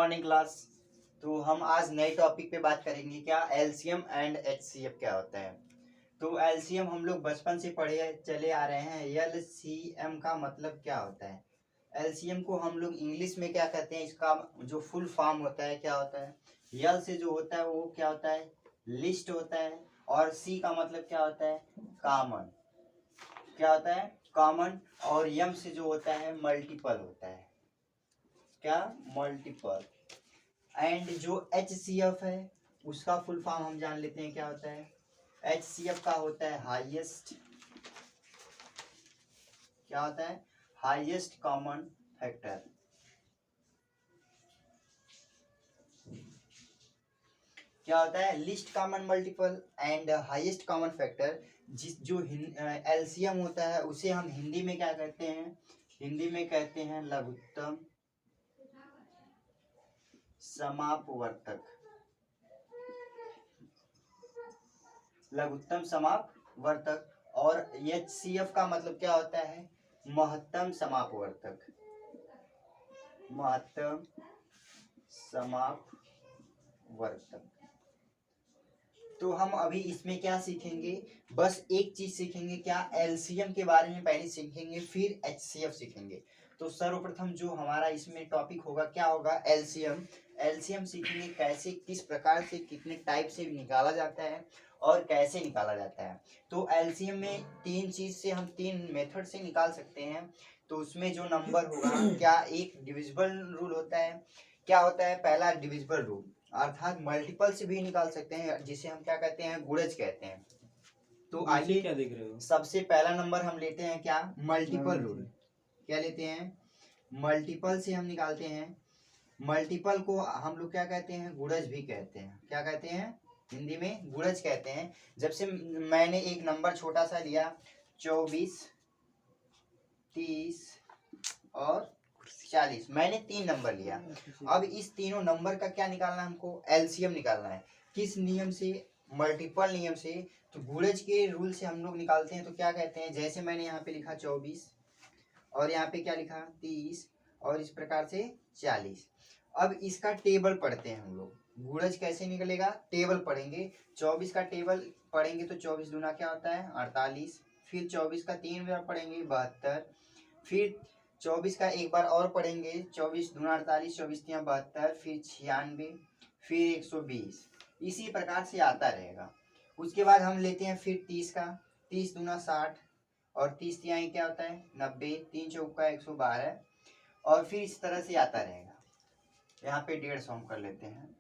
Morning class. तो हम आज नए टॉपिक पे बात करेंगे, क्या एलसीएम एंड एचसीएफ क्या होता है। तो एलसीएम हम लोग बचपन से पढ़े चले आ रहे हैं। एलसीएम का मतलब क्या होता है। एलसीएम को हम लोग इंग्लिश में क्या कहते हैं, इसका जो फुल फॉर्म होता है क्या होता है। यल से जो होता है वो क्या होता है, लिस्ट होता है। और सी का मतलब क्या होता है, कॉमन। क्या होता है, कॉमन। और यम से जो होता है मल्टीपल होता है, क्या, मल्टीपल। एंड जो एचसीएफ है उसका फुल फॉर्म हम जान लेते हैं क्या होता है। एचसीएफ का होता है हाईएस्ट, क्या होता है, हाईएस्ट कॉमन फैक्टर। क्या होता है, list common multiple and highest common factor. जिस जो एलसीएम होता है उसे हम हिंदी में क्या कहते हैं, हिंदी में कहते हैं लघुत्तम समापवर्तक। लघुत्तम समापवर्तक। और एचसीएफ का मतलब क्या होता है, महत्तम समापवर्तक। महत्तम समापवर्तक। तो हम अभी इसमें क्या सीखेंगे, बस एक चीज सीखेंगे, क्या, एलसीएम के बारे में पहले सीखेंगे फिर एचसीएफ सीखेंगे। तो सर्वप्रथम जो हमारा इसमें टॉपिक होगा क्या होगा, एलसीएम। एलसीएम सीखेंगे कैसे, किस प्रकार से, कितने टाइप से निकाला जाता है और कैसे निकाला जाता है। तो एलसीएम में तीन चीज से हम, तीन मेथड से निकाल सकते हैं। तो उसमें जो नंबर होगा, क्या, एक डिविजिबल रूल होता है। क्या होता है, पहला डिविजिबल रूल, अर्थात मल्टीपल से भी निकाल सकते हैं, जिसे हम क्या कहते हैं, गुणज कहते हैं। तो आइए क्या देख रहे हो, सबसे पहला नंबर हम लेते हैं क्या, मल्टीपल रूल। क्या लेते हैं, मल्टीपल से हम निकालते हैं। मल्टीपल को हम लोग क्या कहते हैं, गुणज भी कहते हैं। क्या कहते हैं, हिंदी में गुणज कहते हैं। जब से मैंने एक नंबर छोटा सा लिया, 24, 30 और 40, मैंने तीन नंबर लिया। अब इस तीनों नंबर का क्या निकालना है, हमको एलसीएम निकालना है। किस नियम से, मल्टीपल नियम से। तो गुणज के रूल से हम लोग निकालते हैं। तो क्या कहते हैं, जैसे मैंने यहाँ पे लिखा 24 और यहाँ पे क्या लिखा 30 और इस प्रकार से 40। अब इसका टेबल पढ़ते हैं हम लोग। गुणज कैसे निकलेगा, टेबल पढ़ेंगे। 24 का टेबल पढ़ेंगे तो 24 दूना क्या होता है 48। फिर 24 का 3 बार पढ़ेंगे 72। फिर 24 का एक बार और पढ़ेंगे, 24 दूना 48, 24 तिया 72, फिर 96, फिर 120। इसी प्रकार से आता रहेगा। उसके बाद हम लेते हैं फिर 30 का, 30 दूना 60 और 30 तिहाई क्या होता है 90, 3 चौका 112। और फिर इस तरह से आता रहेगा। यहाँ पे 150 हम कर लेते हैं।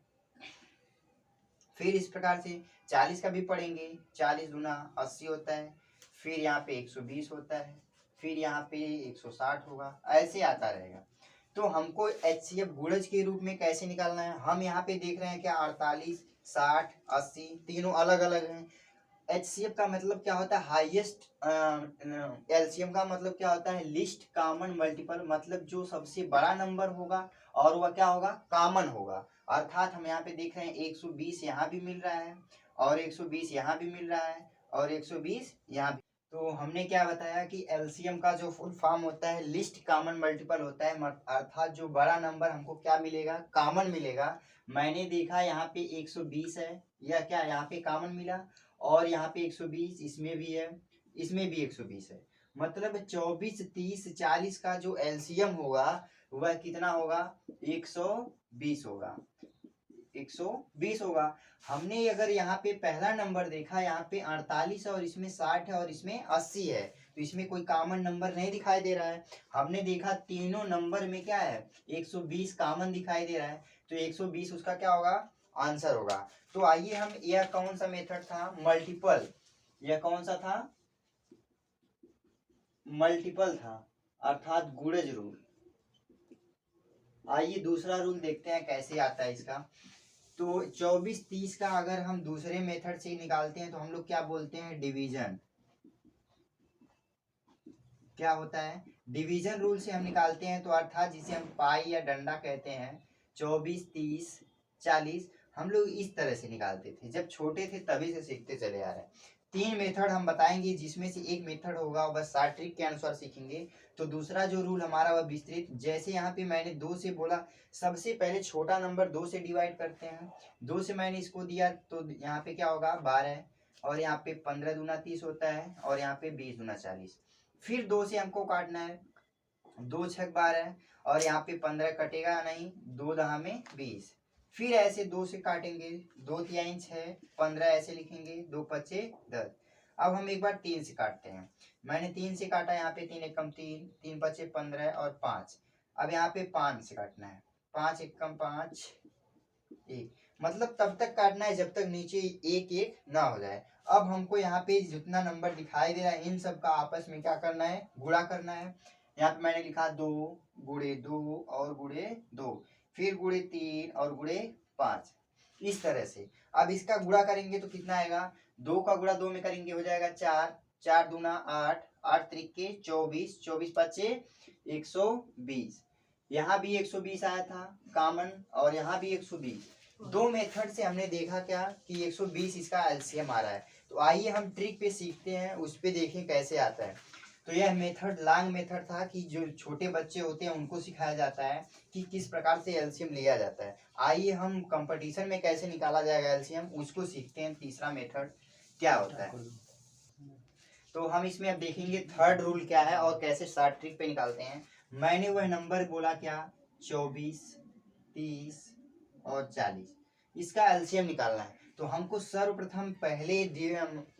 फिर इस प्रकार से 40 का भी पढ़ेंगे, 40 दूना 80 होता है। फिर यहाँ पे 120 होता है। फिर यहाँ पे 160 होगा, ऐसे आता रहेगा। तो हमको एचसीएफ गुणज के रूप में कैसे निकालना है, हम यहाँ पे देख रहे हैं क्या 48, 60, 80 तीनों अलग अलग हैं। एचसीएफ का मतलब क्या होता है, हाईएस्ट। एलसीएम का मतलब क्या होता है, लिस्ट कॉमन मल्टीपल, मतलब जो सबसे बड़ा नंबर होगा और वह क्या होगा, कॉमन होगा। अर्थात हम यहाँ पे देख रहे हैं 120 यहाँ भी मिल रहा है और 120 यहाँ भी मिल रहा है और 120 यहाँ भी। तो हमने क्या बताया कि एलसीएम का जो फुल फॉर्म होता है लिस्ट कॉमन मल्टीपल होता है, अर्थात जो बड़ा नंबर हमको क्या मिलेगा, कॉमन मिलेगा। मैंने देखा यहाँ पे 120 है, या क्या यहाँ पे कॉमन मिला, और यहाँ पे 120 इसमें भी है, इसमें भी 120 है। मतलब 24, 30, 40 का जो एलसीएम होगा वह कितना होगा, 120 होगा, 120 होगा। हमने अगर यहाँ पे पहला नंबर देखा, यहाँ पे 48 है और इसमें 60 है और इसमें 80 है, तो इसमें कोई कॉमन नंबर नहीं दिखाई दे रहा है। हमने देखा तीनों नंबर में क्या है, 120 कॉमन दिखाई दे रहा है, तो 120 उसका क्या होगा, आंसर होगा। तो आइए हम, यह कौन सा मेथड था, मल्टीपल, यह कौन सा था, मल्टीपल था, अर्थात गुणज रूल। आइए दूसरा रूल देखते हैं कैसे आता है इसका। तो 24, 30 का अगर हम दूसरे मेथड से निकालते हैं तो हम लोग क्या बोलते हैं, डिवीजन। क्या होता है, डिवीजन रूल से हम निकालते हैं। तो अर्थात जिसे हम पाई या डंडा कहते हैं, 24, 30, 40 हम लोग इस तरह से निकालते थे। जब छोटे थे तभी से सीखते चले आ रहे हैं। 3 मेथड हम बताएंगे, जिसमें से एक मेथड होगा बस शॉर्ट ट्रिक के अनुसार सीखेंगे। तो दूसरा जो रूल हमारा वह विस्तृत। जैसे यहाँ पे मैंने 2 से बोला, सबसे पहले छोटा नंबर 2 से डिवाइड करते हैं। 2 से मैंने इसको दिया तो यहाँ पे क्या होगा 12, और यहाँ पे 15 दूना 30 होता है, और यहाँ पे 20 दूना 40। फिर 2 से हमको काटना है, 2 छक 12, और यहाँ पे 15 कटेगा नहीं, 2 दहा में 20। फिर ऐसे 2 से काटेंगे, 2 तिहाई 6, 15 ऐसे लिखेंगे, 2 पच्चे 10। अब हम एक बार 3 से काटते हैं। मैंने 3 से काटा, यहाँ पे 3 एकम 3, 3 पच्चे 15 और 5। अब यहाँ पे 5 से काटना है, 5 एकम 5 1, मतलब तब तक काटना है जब तक नीचे एक एक ना हो जाए। अब हमको यहाँ पे जितना नंबर दिखाई दे रहा है इन सब का आपस में क्या करना है, गुणा करना है। यहाँ पे मैंने लिखा 2 गुणे 2 और गुणे 2, फिर गुणे 3 और गुणे 5, इस तरह से। अब इसका गुणा करेंगे तो कितना आएगा, 2 का गुणा 2 में करेंगे हो जाएगा 4, 4 दूना 8, 8 त्रिके 24, 24 पच्चे 120। यहाँ भी 120 आया था कॉमन, और यहाँ भी 120। दो मेथड से हमने देखा क्या कि 120 इसका एलसीएम आ रहा है। तो आइए हम ट्रिक पे सीखते हैं, उस पे देखें कैसे आता है। तो यह मेथड लॉन्ग मेथड था कि जो छोटे बच्चे होते हैं उनको सिखाया जाता है कि किस प्रकार से एलसीएम लिया जाता है। आइए हम कंपटीशन में कैसे निकाला जाएगा एलसीएम, उसको सीखते हैं। तीसरा मेथड क्या होता है, तो हम इसमें अब देखेंगे थर्ड रूल क्या है और कैसे शॉर्ट ट्रिक पे निकालते हैं। मैंने वह नंबर बोला क्या, 24, 30 और 40, इसका एलसीएम निकालना है। तो हमको सर्वप्रथम पहले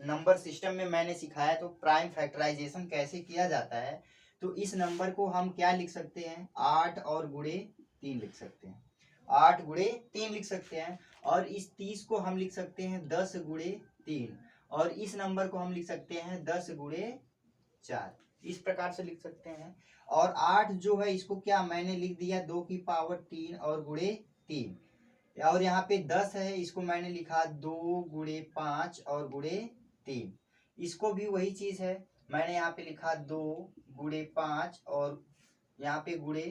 नंबर सिस्टम में मैंने सिखाया तो प्राइम फैक्टराइजेशन कैसे किया जाता है। तो इस नंबर को हम क्या लिख सकते हैं, 8 और गुणे 3 लिख सकते हैं, 8 गुणे 3 लिख सकते हैं। और इस 30 को हम लिख सकते हैं 10 गुणे 3, और इस नंबर को हम लिख सकते हैं 10 गुणे 4, इस प्रकार से लिख सकते हैं। और 8 जो है इसको क्या मैंने लिख दिया 2 की पावर 3 और गुणे 3, और यहाँ पे 10 है इसको मैंने लिखा 2 गुणे 5 और गुणे 3, इसको भी वही चीज है, मैंने यहाँ पे लिखा 2 गुणे 5 और यहाँ पे गुणे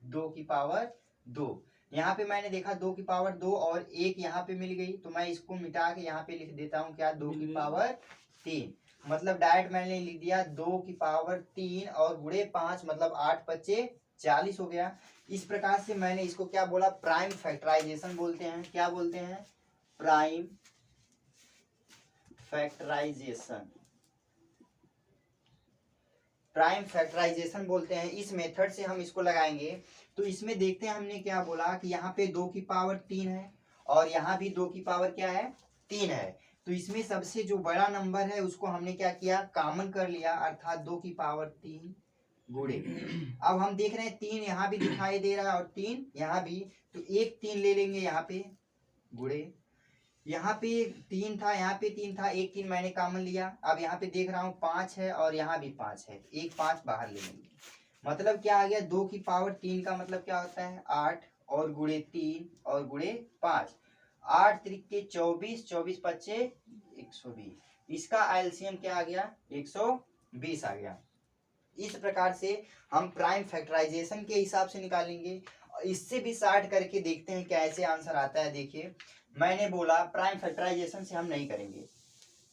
2 की पावर 2। यहाँ पे मैंने देखा 2 की पावर 2 और 1 यहाँ पे मिल गई, तो मैं इसको मिटा के यहाँ पे लिख देता हूँ क्या, 2 की पावर 3। मतलब डायरेक्ट मैंने लिख दिया 2 की पावर 3 और गुणे 5, मतलब 8 पच्चे 40 हो गया। इस प्रकार से मैंने इसको क्या बोला, प्राइम फैक्टराइजेशन बोलते हैं। क्या बोलते हैं, प्राइम फैक्टराइजेशन, प्राइम फैक्टराइजेशन बोलते हैं। इस मेथड से हम इसको लगाएंगे। तो इसमें देखते हैं हमने क्या बोला कि यहाँ पे 2 की पावर 3 है और यहाँ भी 2 की पावर क्या है, 3 है। तो इसमें सबसे जो बड़ा नंबर है उसको हमने क्या किया, कॉमन कर लिया, अर्थात 2 की पावर 3 गुणे। अब हम देख रहे हैं 3 यहाँ भी दिखाई दे रहा है और 3 यहाँ भी, तो एक 3 ले लेंगे यहाँ पे गुणे, यहाँ पे 3 था, यहाँ पे 3 था, एक 3 मैंने कॉमन लिया। अब यहाँ पे देख रहा हूँ 5 है और यहाँ भी 5 है, एक 5 बाहर ले लेंगे। मतलब क्या आ गया, 2 की पावर 3 का मतलब क्या होता है 8 और गुणे 3 और गुणे 5, 8 त्रिके 24, 24 पच्चे 120, इसका एलसीएम क्या आ गया, 120 आ गया। इस प्रकार से हम प्राइम फैक्टराइजेशन के हिसाब से निकालेंगे। इससे भी शॉर्ट करके देखते हैं कैसे आंसर आता है। देखिए मैंने बोला प्राइम फैक्टराइजेशन से हम नहीं करेंगे।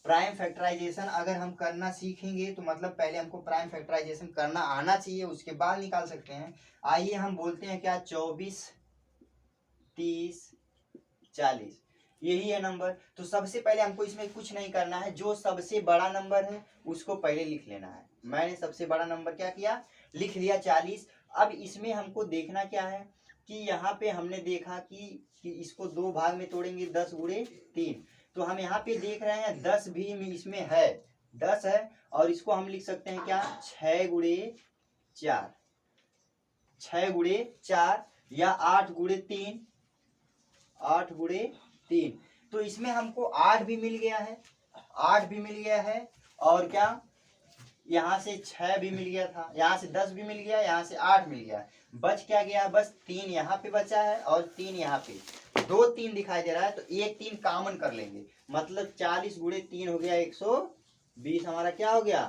प्राइम फैक्टराइजेशन अगर हम करना सीखेंगे तो मतलब पहले हमको प्राइम फैक्टराइजेशन करना आना चाहिए, उसके बाद निकाल सकते हैं। आइए हम बोलते हैं क्या, 24, 30, 40, यही है नंबर। तो सबसे पहले हमको इसमें कुछ नहीं करना है, जो सबसे बड़ा नंबर है उसको पहले लिख लेना है। मैंने सबसे बड़ा नंबर क्या किया, लिख लिया 40। अब इसमें हमको देखना क्या है कि यहाँ पे हमने देखा कि इसको 2 भाग में तोड़ेंगे, 10 गुणे 3, तो हम यहाँ पे देख रहे हैं 10 भी इसमें है, 10 है, और इसको हम लिख सकते हैं क्या, 6 गुणे 4, 6 गुणे 4 या 8 गुणे 3, 8 गुणे 3। तो इसमें हमको 8 भी मिल गया है, 8 भी मिल गया है, और क्या यहाँ से 6 भी मिल गया था, यहाँ से 10 भी मिल गया, यहाँ से 8 मिल गया, बच क्या गया, बस 3 यहाँ पे बचा है और 3 यहाँ पे, 2 3 दिखाई दे रहा है, तो एक 3 कॉमन कर लेंगे, मतलब 40 गुणे 3 हो गया 120, हमारा क्या हो गया,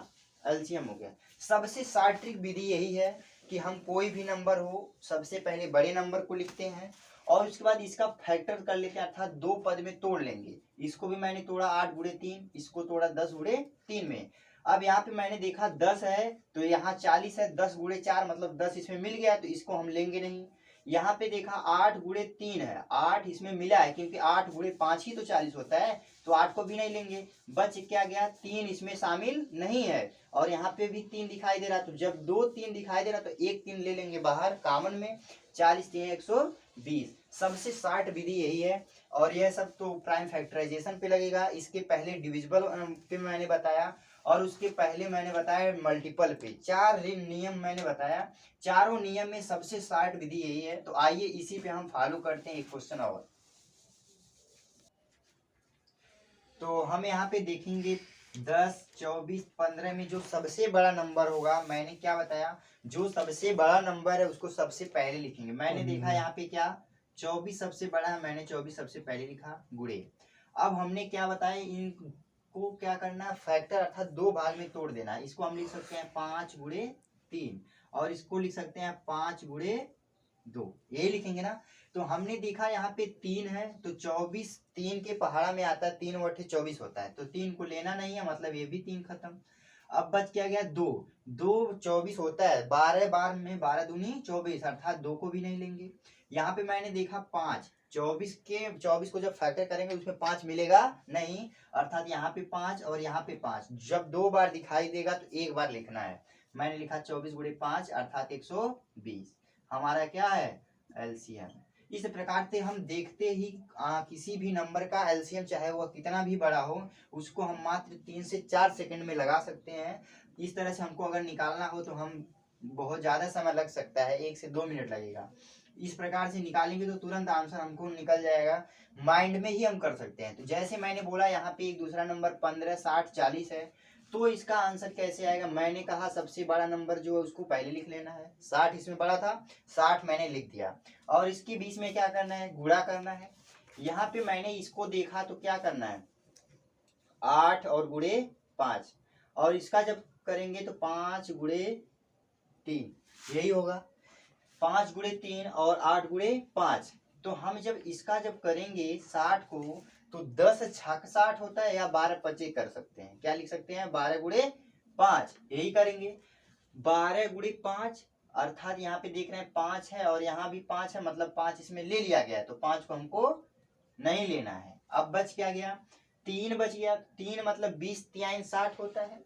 एलसीएम हो गया। सबसे शॉर्ट ट्रिक विधि यही है कि हम कोई भी नंबर हो सबसे पहले बड़े नंबर को लिखते हैं और उसके बाद इसका फैक्टर कर लेते हैं, अर्थात दो पद में तोड़ लेंगे। इसको भी मैंने तोड़ा 8 गुणे 3, इसको तोड़ा 10 गुणे 3 में। अब यहाँ पे मैंने देखा 10 है तो यहाँ 40 है, 10 गुणे 4 मतलब 10 इसमें मिल गया, तो इसको हम लेंगे नहीं। यहाँ पे देखा 8 गुणे 3 है, 8 इसमें मिला है क्योंकि 8 गुणे 5 ही तो 40 होता है, तो 8 को भी नहीं लेंगे। बच क्या गया, 3 इसमें शामिल नहीं है, और यहाँ पे भी 3 दिखाई दे रहा, तो जब 2 3 दिखाई दे रहा तो एक 3 ले लेंगे बाहर कॉमन में। 40 3 120, सबसे शार्ट विधि यही है। और यह सब तो प्राइम फैक्टराइजेशन पे लगेगा, इसके पहले डिविजिबल पे मैंने बताया, और उसके पहले मैंने बताया मल्टीपल पे। 4 नियम मैंने बताया, चारों नियम में सबसे शार्ट विधि यही है। तो आइए इसी पे हम फॉलो करते हैं एक क्वेश्चन और। तो हम यहाँ पे देखेंगे 10 24 15 में जो सबसे बड़ा नंबर होगा, मैंने क्या बताया, जो सबसे बड़ा नंबर है उसको सबसे पहले लिखेंगे। मैंने देखा यहाँ पे क्या 24 सबसे बड़ा है, मैंने 24 सबसे पहले लिखा गुणे। अब हमने क्या बताया, इनको क्या करना है, फैक्टर अर्थात दो भाग में तोड़ देना है। इसको हम लिख सकते हैं 5 गुणे 3, और इसको लिख सकते हैं 5 गुणे 2, यही लिखेंगे ना। तो हमने देखा यहाँ पे 3 है, तो 24 3 के पहाड़ा में आता है, 3 बटे 24 होता है, तो 3 को लेना नहीं है, मतलब ये भी 3 खत्म। अब बच क्या गया 2, 2 24 होता है, 12 बार में 12 दूनी 24, अर्थात 2 को भी नहीं लेंगे। यहाँ पे मैंने देखा 5, 24 को जब फैक्टर करेंगे उसमें 5 मिलेगा नहीं, अर्थात यहाँ पे 5 और यहाँ पे 5, जब 2 बार दिखाई देगा तो एक बार लिखना है। मैंने लिखा 24 गुणे 5 अर्थात 120, हमारा क्या है एलसीएम। इस प्रकार से हम देखते ही किसी भी नंबर का एलसीएम चाहे वह कितना भी बड़ा हो, उसको हम मात्र 3 से 4 सेकंड में लगा सकते हैं। इस तरह से हमको अगर निकालना हो तो हम बहुत ज्यादा समय लग सकता है, 1 से 2 मिनट लगेगा। इस प्रकार से निकालेंगे तो तुरंत आंसर हमको निकल जाएगा, माइंड में ही हम कर सकते हैं। तो जैसे मैंने बोला यहाँ पे एक दूसरा नंबर 15 60 40 है, तो इसका आंसर कैसे आएगा, मैंने कहा सबसे बड़ा नंबर जो है उसको पहले लिख लेना है। 60 इसमें बड़ा था, 60 मैंने लिख दिया, और इसके बीच में क्या करना है, गुणा करना है। यहाँ पे मैंने इसको देखा तो क्या करना है, 8 और गुणे 5, और इसका जब करेंगे तो 5 गुणे 3, यही होगा। 5 गुणे 3 और 8 गुणे 5, तो हम जब इसका जब करेंगे 60 को, तो 10 छक 60 होता है, या 12 पचे कर सकते हैं, क्या लिख सकते हैं 12 गुणे 5, यही करेंगे। 12 गुणे 5 अर्थात यहाँ पे देख रहे हैं 5 है और यहाँ भी 5 है, मतलब 5 इसमें ले लिया गया है, तो 5 को हमको नहीं लेना है। अब बच क्या गया, 3 बच गया। 3 मतलब 20 3 60 होता है,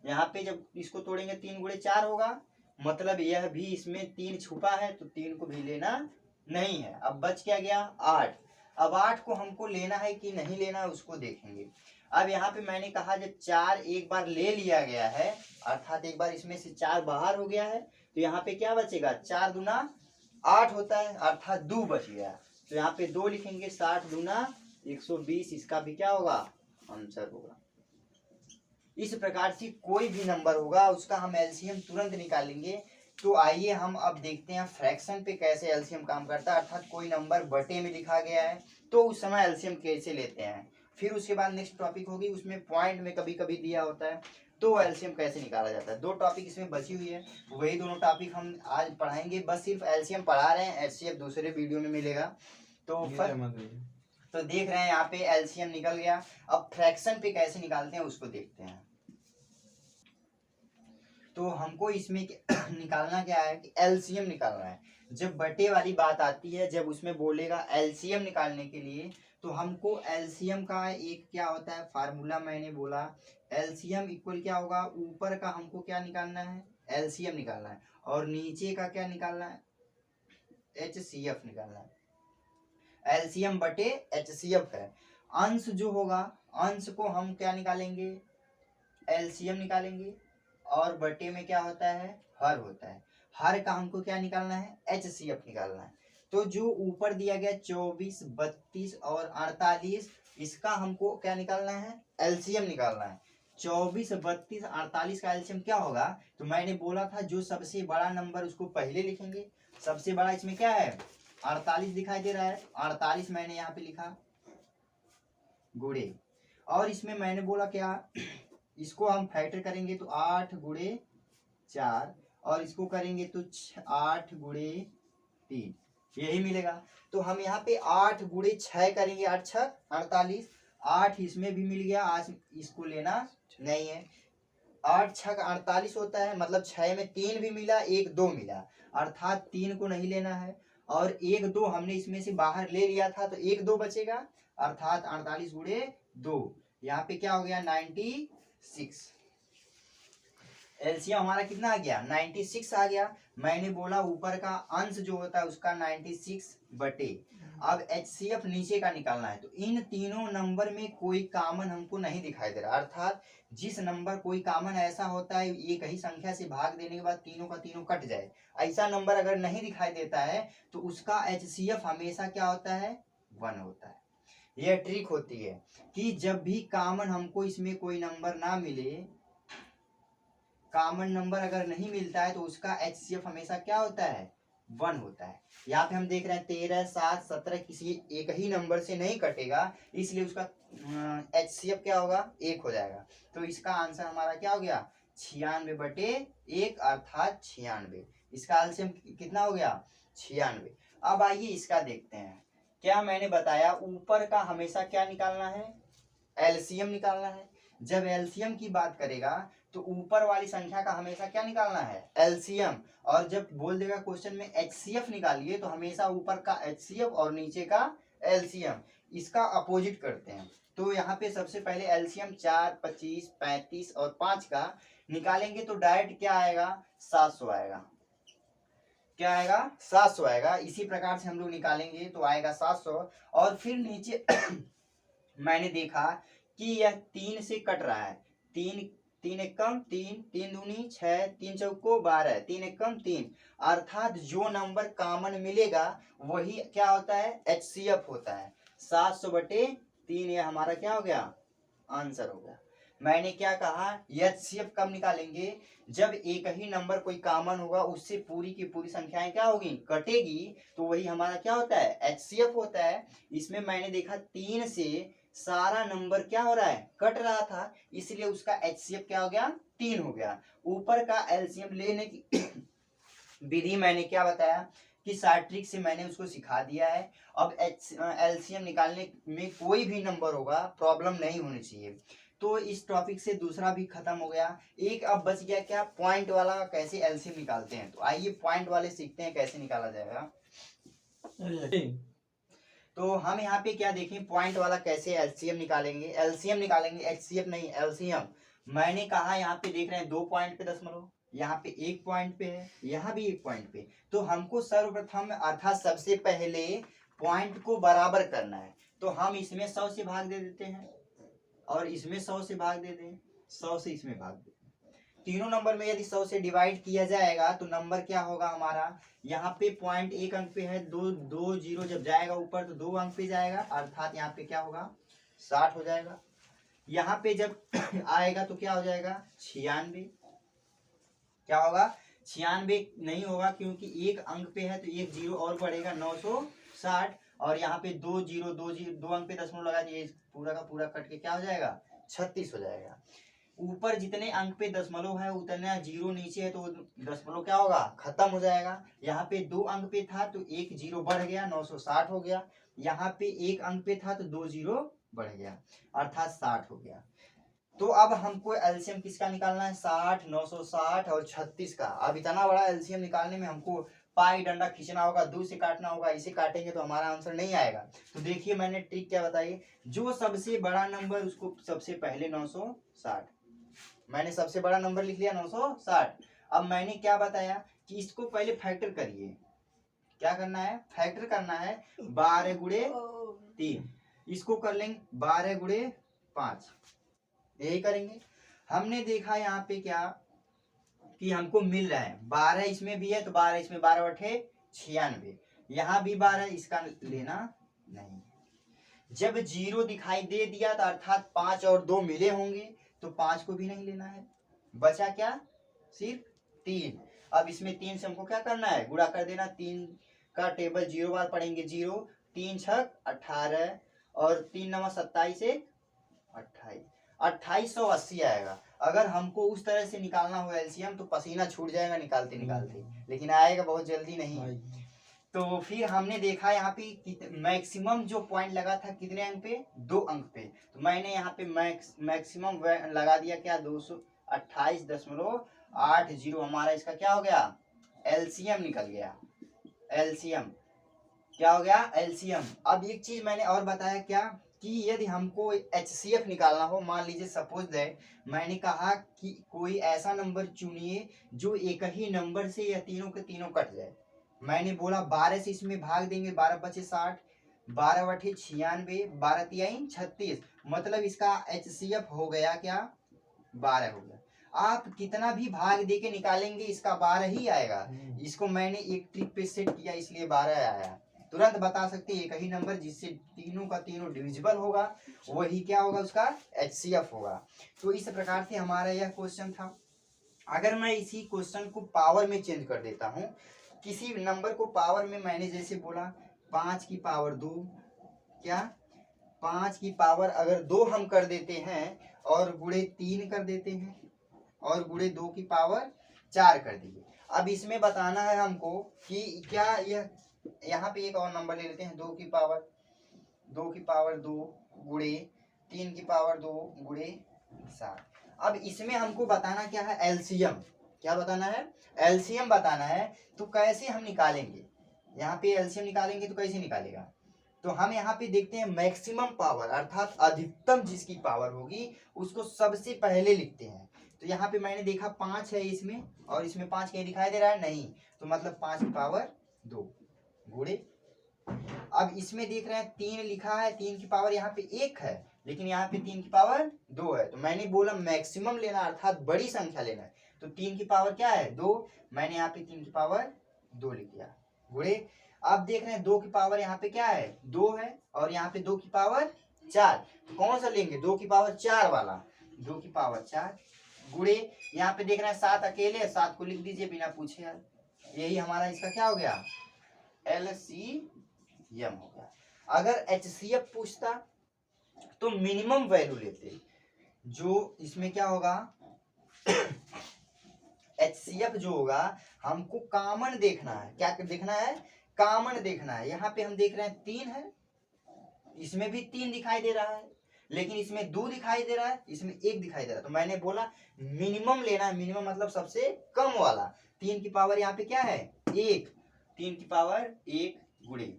यहाँ पे जब इसको तोड़ेंगे 3 गुणे 4 होगा, मतलब यह भी इसमें 3 छुपा है, तो 3 को भी लेना नहीं है। अब बच क्या गया 8। अब 8 को हमको लेना है कि नहीं लेना है उसको देखेंगे। अब यहाँ पे मैंने कहा जब 4 एक बार ले लिया गया है, अर्थात एक बार इसमें से 4 बाहर हो गया है, तो यहाँ पे क्या बचेगा, 4 दूना 8 होता है, अर्थात 2 बच गया, तो यहाँ पे 2 लिखेंगे। 60 दूना 120, इसका भी क्या होगा आंसर होगा। इस प्रकार से कोई भी नंबर होगा उसका हम एलसीएम तुरंत निकालेंगे। तो आइए हम अब देखते हैं फ्रैक्शन पे कैसे एलसीएम काम करता है, अर्थात कोई नंबर बटे में लिखा गया है तो उस समय एलसीएम कैसे लेते हैं। फिर उसके बाद नेक्स्ट टॉपिक होगी, उसमें पॉइंट में कभी कभी दिया होता है, तो एलसीएम कैसे निकाला जाता है। 2 टॉपिक इसमें बची हुई है, वही दोनों टॉपिक हम आज पढ़ाएंगे, बस सिर्फ एलसीएम पढ़ा रहे हैं, एचसीएफ दूसरे वीडियो में मिलेगा। तो देख रहे हैं यहाँ पे एलसीएम निकल गया। अब फ्रैक्शन पे कैसे निकालते हैं उसको देखते हैं। तो हमको इसमें निकालना क्या है कि एलसीएम निकालना है। जब बटे वाली बात आती है, जब उसमें बोलेगा एलसीएम निकालने के लिए, तो हमको एलसीएम का एक क्या होता है फार्मूला, मैंने बोला एलसीएम इक्वल क्या होगा, ऊपर का हमको क्या निकालना है एलसीएम निकालना है, और नीचे का क्या निकालना है एचसीएफ निकालना है। एलसीएम बटे एचसीएफ है। अंश जो होगा, अंश को हम क्या निकालेंगे एलसीएम निकालेंगे, और बटे में क्या होता है हर होता है, हर का हमको क्या निकालना है एचसीएफ निकालना है। तो जो ऊपर दिया गया 24 32 और 48, इसका हमको क्या निकालना है एलसीएम निकालना है। 24 32 48 का एलसीएम क्या होगा, तो मैंने बोला था जो सबसे बड़ा नंबर उसको पहले लिखेंगे। सबसे बड़ा इसमें क्या है 48 दिखाई दे रहा है, 48 मैंने यहाँ पे लिखा गुणे, और इसमें मैंने बोला क्या इसको हम फैक्टर करेंगे तो 8 गुणे 4, और इसको करेंगे तो 8 गुणे 3, यही मिलेगा। तो हम यहाँ पे 8 गुणे 6 करेंगे, 8 छक 48, 8 इसमें भी मिल गया, आज इसको लेना नहीं है। 8 छक 48 होता है, मतलब 6 में 3 भी मिला, 1 2 मिला, अर्थात 3 को नहीं लेना है। और 1 2 हमने इसमें से बाहर ले लिया था, तो 1 2 बचेगा, अर्थात 48 गुणे 2, यहाँ पे क्या हो गया 96। एलसीएम हमारा कितना आ गया 96 आ गया। मैंने बोला ऊपर का अंश जो होता है उसका 96 बटे, अब एचसीएफ नीचे का निकालना है। तो इन तीनों नंबर में कोई कॉमन हमको नहीं दिखाई दे रहा, अर्थात जिस नंबर कोई कॉमन ऐसा होता है एक ही संख्या से भाग देने के बाद तीनों का तीनों कट जाए, ऐसा नंबर अगर नहीं दिखाई देता है तो उसका एचसीएफ हमेशा क्या होता है 1 होता है। यह ट्रिक होती है कि जब भी कॉमन हमको इसमें कोई नंबर ना मिले, कॉमन नंबर अगर नहीं मिलता है तो उसका एचसीएफ हमेशा क्या होता है 1 होता है। यहाँ पे हम देख रहे हैं 13 7 17 किसी एक ही नंबर से नहीं कटेगा, इसलिए उसका एचसीएफ क्या होगा 1 हो जाएगा। तो इसका आंसर हमारा क्या हो गया 96 बटे 1 अर्थात 96। इसका एलसीएम कितना हो गया 96। अब आइए इसका देखते हैं। क्या मैंने बताया ऊपर का हमेशा क्या निकालना है एलसीएम निकालना है। जब एलसीएम की बात करेगा तो ऊपर वाली संख्या का हमेशा क्या निकालना है एलसीएम, और जब बोल देगा क्वेश्चन में एचसीएफ निकालिए तो हमेशा ऊपर का एचसीएफ और नीचे का एलसीएम, इसका अपोजिट करते हैं। तो यहाँ पे सबसे पहले एलसीएम 4 25 35 और 5 का निकालेंगे तो डायरेक्ट क्या आएगा 700 आएगा। क्या आएगा 700 आएगा। इसी प्रकार से हम लोग निकालेंगे तो आएगा 700। और फिर नीचे मैंने देखा कि यह 3 से कट रहा है, 3 3 एकम 3 3 दूनी 6 3 चौको 12 3 एकम 3, अर्थात जो नंबर कॉमन मिलेगा वही क्या होता है एचसीएफ होता है। 700 बटे 3 ये हमारा क्या हो गया आंसर हो गया। मैंने क्या कहा एचसीएफ कब निकालेंगे जब एक ही नंबर कोई कॉमन होगा उससे पूरी की पूरी संख्याएं क्या होगी कटेगी, तो वही हमारा क्या होता है एचसीएफ होता है। इसमें मैंने देखा 3 से सारा नंबर क्या हो रहा है कट रहा था, इसलिए उसका एचसीएफ क्या हो गया 3 हो गया। ऊपर का एलसीएम लेने की विधि मैंने क्या बताया कि शार्ट ट्रिक से मैंने उसको सिखा दिया है। अब एलसीएम निकालने में कोई भी नंबर होगा प्रॉब्लम नहीं होनी चाहिए। तो इस टॉपिक से दूसरा भी खत्म हो गया। एक अब बच गया क्या पॉइंट वाला कैसे एलसीएम निकालते हैं। तो आइए पॉइंट वाले सीखते हैं कैसे निकाला जाएगा। तो हम यहाँ पे क्या देखें पॉइंट वाला कैसे एलसीएम निकालेंगे, एलसीएम निकालेंगे एचसीएफ नहीं एलसीएम। मैंने कहा यहाँ पे देख रहे हैं 2 पॉइंट पे दशमलव, यहाँ पे 1 पॉइंट पे है, यहाँ भी 1 पॉइंट पे। तो हमको सर्वप्रथम अर्थात सबसे पहले पॉइंट को बराबर करना है। तो हम इसमें 100 से भाग दे देते हैं और इसमें 100 से भाग दे दें, 100 से इसमें भाग दे। तीनों नंबर में यदि 100 से डिवाइड किया जाएगा तो नंबर क्या होगा हमारा यहाँ पे पॉइंट 1 अंक पे है, 2 जीरो जब जाएगा ऊपर तो 2 अंक पे जाएगा, अर्थात यहाँ पे क्या होगा 60 हो जाएगा। यहाँ पे जब आएगा तो क्या हो जाएगा 96। क्या होगा 96 नहीं होगा क्योंकि 1 अंक पे है तो 1 जीरो और बढ़ेगा 960, और यहाँ पे 2 जीरो 2 अंक पे दशमलव लगा दिए, पूरा का पूरा कट के क्या हो जाएगा 36 हो जाएगा। ऊपर जितने अंक पे दशमलव है उतना जीरो नीचे है तो दशमलव क्या होगा खत्म हो जाएगा। यहाँ पे 2 अंक पे था तो 1 जीरो बढ़ गया 960 हो गया, यहाँ पे 1 अंक पे था तो 2 जीरो बढ़ गया अर्थात 60 हो गया। तो अब हमको एलसीएम किसका निकालना है 60 960 और 36 का। अब इतना बड़ा एलसीएम निकालने में हमको पाई डंडा खींचना होगा, 2 से काटना होगा, इसे काटेंगे तो हमारा आंसर नहीं आएगा। तो देखिए मैंने ट्रिक क्या बताई, जो सबसे बड़ा नंबर उसको सबसे पहले 960, मैंने सबसे बड़ा नंबर लिख लिया 960। अब मैंने क्या बताया कि इसको पहले फैक्टर करिए। क्या करना है फैक्टर करना है 12 गुणे 3, इसको कर लेंगे 12 गुणे 5, यही करेंगे। हमने देखा यहाँ पे क्या कि हमको मिल रहा है 12 इसमें भी है तो 12 इसमें 12 बटे 96, यहाँ भी 12 इसका लेना नहीं। जब जीरो दिखाई दे दिया तो अर्थात 5 और 2 मिले होंगे तो 5 को भी नहीं लेना है, बचा क्या सिर्फ 3। अब इसमें 3 से हमको क्या करना है गुणा कर देना, 3 का टेबल 0 बार पढ़ेंगे 0, 3 छक 18 और 3 नवा 27 से 28, 2880 आएगा। अगर हमको उस तरह से निकालना हो एलसीएम तो पसीना छूट जाएगा निकालते निकालते, लेकिन आएगा बहुत जल्दी नहीं। तो फिर हमने देखा यहाँ पे मैक्सिमम जो पॉइंट लगा था कितने अंक पे, 2 अंक पे। तो मैंने यहाँ पे मैक्सिमम लगा दिया क्या, 228.80। हमारा इसका क्या हो गया, एलसीएम निकल गया। एलसीएम क्या हो गया, एलसीएम। अब एक चीज मैंने और बताया क्या, कि यदि हमको एचसीएफ निकालना हो, मान लीजिए सपोज दैट मैंने कहा कि कोई ऐसा नंबर चुनिए जो एक ही नंबर से या तीनों के तीनों कट जाए। मैंने बोला 12 से इसमें भाग देंगे, 12 पचे 60, 12 बटे 96, 12 तिहाई 36, मतलब इसका एचसीएफ हो गया क्या, 12 हो गया। आप कितना भी भाग दे के निकालेंगे इसका 12 ही आएगा। इसको मैंने एक ट्रिक पे सेट किया इसलिए 12 आया। तुरंत बता सकते हैं एक ही नंबर जिससे तीनों का तीनों डिविजिबल होगा वही क्या होगा, उसका एचसीएफ होगा। तो इस प्रकार से हमारा यह क्वेश्चन था। अगर मैं इसी क्वेश्चन को पावर में चेंज कर देता हूँ, किसी नंबर को पावर में, मैंने जैसे बोला 5 की पावर 2, क्या 5 की पावर अगर 2 हम कर देते हैं और गुणे 3 कर देते हैं और गुणे 2 की पावर 4 कर दीजिए। अब इसमें बताना है हमको कि क्या यह, यहाँ पे एक और नंबर ले लेते हैं, 2 की पावर 2 गुणे 3 की पावर 2 गुणे 7। अब इसमें हमको बताना क्या है, एलसीएम। क्या बताना है, एलसीएम बताना है। तो कैसे हम निकालेंगे, यहाँ पे एलसीएम निकालेंगे तो कैसे निकालेगा, तो हम यहाँ पे देखते हैं मैक्सिमम पावर अर्थात अधिकतम जिसकी पावर होगी उसको सबसे पहले लिखते हैं। तो यहाँ पे मैंने देखा 5 है इसमें, और इसमें 5 कहीं दिखाई दे रहा है नहीं, तो मतलब 5 की पावर 2 गुणे। अब इसमें देख रहे हैं 3 लिखा है, 3 की पावर यहाँ पे 1 है, लेकिन यहाँ पे 3 की पावर 2 है। तो मैंने बोला मैक्सिमम लेना अर्थात बड़ी संख्या लेना है। तो 3 की पावर क्या है, 2, मैंने यहाँ पे 3 की पावर 2 लिख दिया गुणे। अब देख रहे हैं 2 की पावर यहाँ पे क्या है, 2 है, और यहाँ पे 2 की पावर 4। तो कौन सा लेंगे, 2 की पावर 4 वाला, 2 की पावर 4 गुणे। यहाँ पे देख रहे हैं 7 अकेले, 7 को लिख दीजिए बिना पूछे यार। यही हमारा इसका क्या हो गया, एलसीएम हो गया। अगर एचसीएफ पूछता तो मिनिमम वैल्यू लेते, जो इसमें क्या होगा एचसीएफ जो होगा हमको कॉमन देखना है। क्या देखना है, कॉमन देखना है। यहाँ पे हम देख रहे हैं 3 है, इसमें भी 3 दिखाई दे रहा है, लेकिन इसमें 2 दिखाई दे रहा है, इसमें 1 दिखाई दे रहा है। तो मैंने बोला मिनिमम लेना है, मिनिमम मतलब सबसे कम वाला। 3 की पावर यहाँ पे क्या है, 1, 3 की पावर 1 गुणे,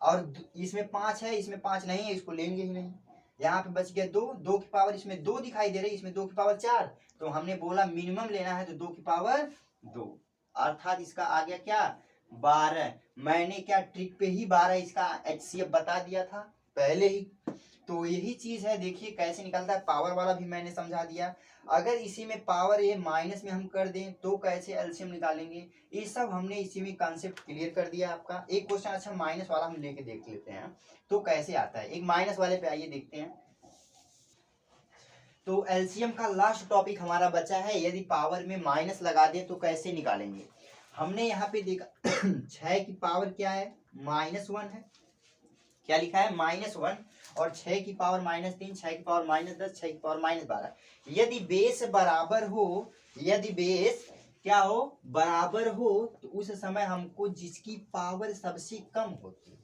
और इसमें 5 है, इसमें 5 नहीं है, इसको लेंगे ही नहीं। यहाँ पे बच गया 2, 2 की पावर इसमें 2 दिखाई दे रही, इसमें 2 की पावर 4। तो हमने बोला मिनिमम लेना है तो 2 की पावर 2, अर्थात इसका आ गया क्या, 12। मैंने क्या ट्रिक पे ही 12 इसका एचसीएफ बता दिया था पहले ही। तो यही चीज है, देखिए कैसे निकलता है। पावर वाला भी मैंने समझा दिया। अगर इसी में पावर ये माइनस में हम कर दें तो कैसे एलसीएम निकालेंगे, ये सब हमने इसी में कॉन्सेप्ट क्लियर कर दिया आपका। एक क्वेश्चन अच्छा माइनस वाला हम लेके देख लेते हैं तो कैसे आता है। एक माइनस वाले पे आइए देखते हैं। तो एलसीएम का लास्ट टॉपिक हमारा बचा है, यदि पावर में माइनस लगा दे तो कैसे निकालेंगे। हमने यहाँ पे देखा 6 की पावर क्या है, -1 है। क्या लिखा है, -1, और 6 की पावर -3, 6 की पावर -10, 6 की पावर -12। यदि बेस बराबर हो, यदि बेस क्या हो, बराबर हो, तो उस समय हमको जिसकी पावर सबसे कम होती है,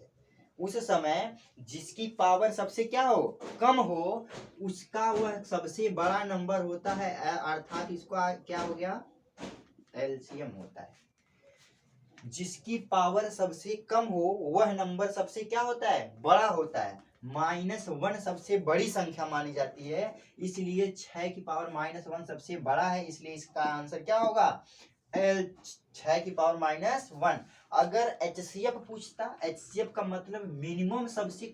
उस समय जिसकी पावर सबसे क्या हो, कम हो, उसका वह सबसे बड़ा नंबर होता है, अर्थात इसका क्या हो गया, एलसीएम होता है। जिसकी पावर सबसे कम हो वह नंबर सबसे क्या होता है, बड़ा होता है। -1 सबसे बड़ी संख्या मानी जाती है, इसलिए 6 की पावर -1 सबसे बड़ा है, इसलिए इसका आंसर क्या होगा, 6 की पावर -1। अगर एचसीएफ पूछता, एचसीएफ का मतलब मिनिमम सबसे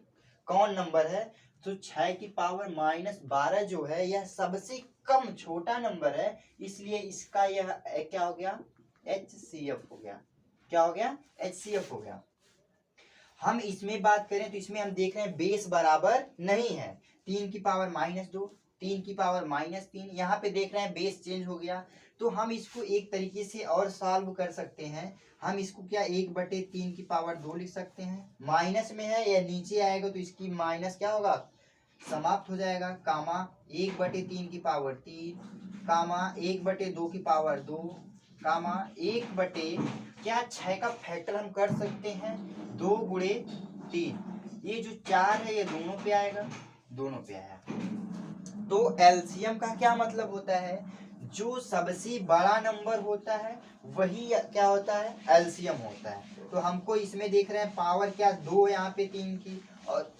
कौन नंबर है, तो 6 की पावर -12 जो है यह सबसे कम छोटा नंबर है, इसलिए इसका यह क्या हो गया, एचसीएफ हो गया। क्या हो गया, एचसीएफ हो गया। हम इसमें बात करें तो इसमें हम देख रहे हैं बेस बराबर नहीं है, 3 की पावर -2, 3 की पावर -3, यहाँ पे देख रहे हैं बेस चेंज हो गया। तो हम इसको एक तरीके से और सॉल्व कर सकते हैं। हम इसको क्या 1/3 की पावर 2 लिख सकते हैं, माइनस में है या नीचे आएगा तो इसकी माइनस क्या होगा, समाप्त हो जाएगा, कामा 1/3 की पावर 3, कामा 1/2 की पावर 2, कामा 1/, क्या 6 का फैक्टर हम कर सकते हैं 2 गुणे 3। ये जो 4 है ये दोनों पे आएगा, दोनों पे आया। तो एलसीएम का क्या मतलब होता है, जो सबसे बड़ा नंबर होता है वही क्या होता है, एलसीएम होता है। तो हमको इसमें देख रहे हैं पावर क्या 2 यहाँ पे 3 की, और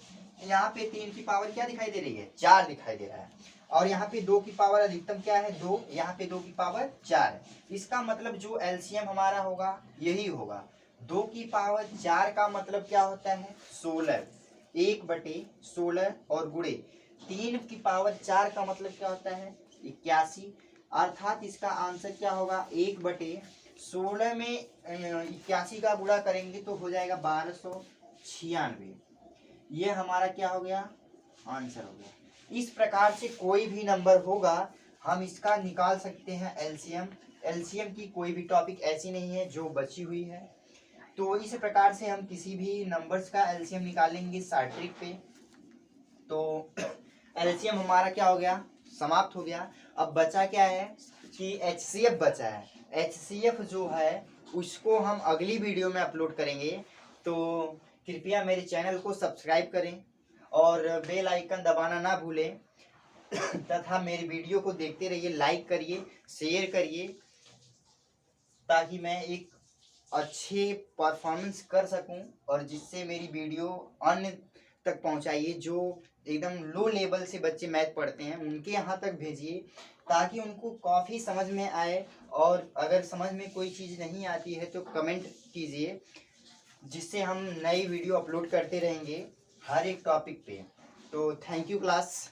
यहाँ पे 3 की पावर क्या दिखाई दे रही है, 4 दिखाई दे रहा है। और यहाँ पे 2 की पावर अधिकतम क्या है 2, यहाँ पे 2 की पावर 4 है। इसका मतलब जो एलसीएम हमारा होगा यही होगा। 2 की पावर 4 का मतलब क्या होता है 16, 1/16, और गुणे 3 की पावर 4 का मतलब क्या होता है 81। अर्थात इसका आंसर क्या होगा 1/16 में 81 का गुणा करेंगे तो हो जाएगा 1296। ये हमारा क्या हो गया, आंसर हो गया। इस प्रकार से कोई भी नंबर होगा हम इसका निकाल सकते हैं एलसीएम। एलसीएम की कोई भी टॉपिक ऐसी नहीं है जो बची हुई है। तो इस प्रकार से हम किसी भी नंबर्स का एलसीएम निकालेंगे शॉर्ट ट्रिक पे। तो एलसीएम हमारा क्या हो गया, समाप्त हो गया। अब बचा क्या है कि एचसीएफ बचा है। एचसीएफ जो है उसको हम अगली वीडियो में अपलोड करेंगे। तो कृपया मेरे चैनल को सब्सक्राइब करें और बेल आइकन दबाना ना भूलें तथा मेरी वीडियो को देखते रहिए, लाइक करिए, शेयर करिए, ताकि मैं एक अच्छे परफॉर्मेंस कर सकूं और जिससे मेरी वीडियो अन्य तक पहुंचाइए। जो एकदम लो लेवल से बच्चे मैथ पढ़ते हैं उनके यहाँ तक भेजिए, ताकि उनको काफ़ी समझ में आए। और अगर समझ में कोई चीज़ नहीं आती है तो कमेंट कीजिए, जिससे हम नई वीडियो अपलोड करते रहेंगे हर एक टॉपिक पे। तो थैंक यू क्लास।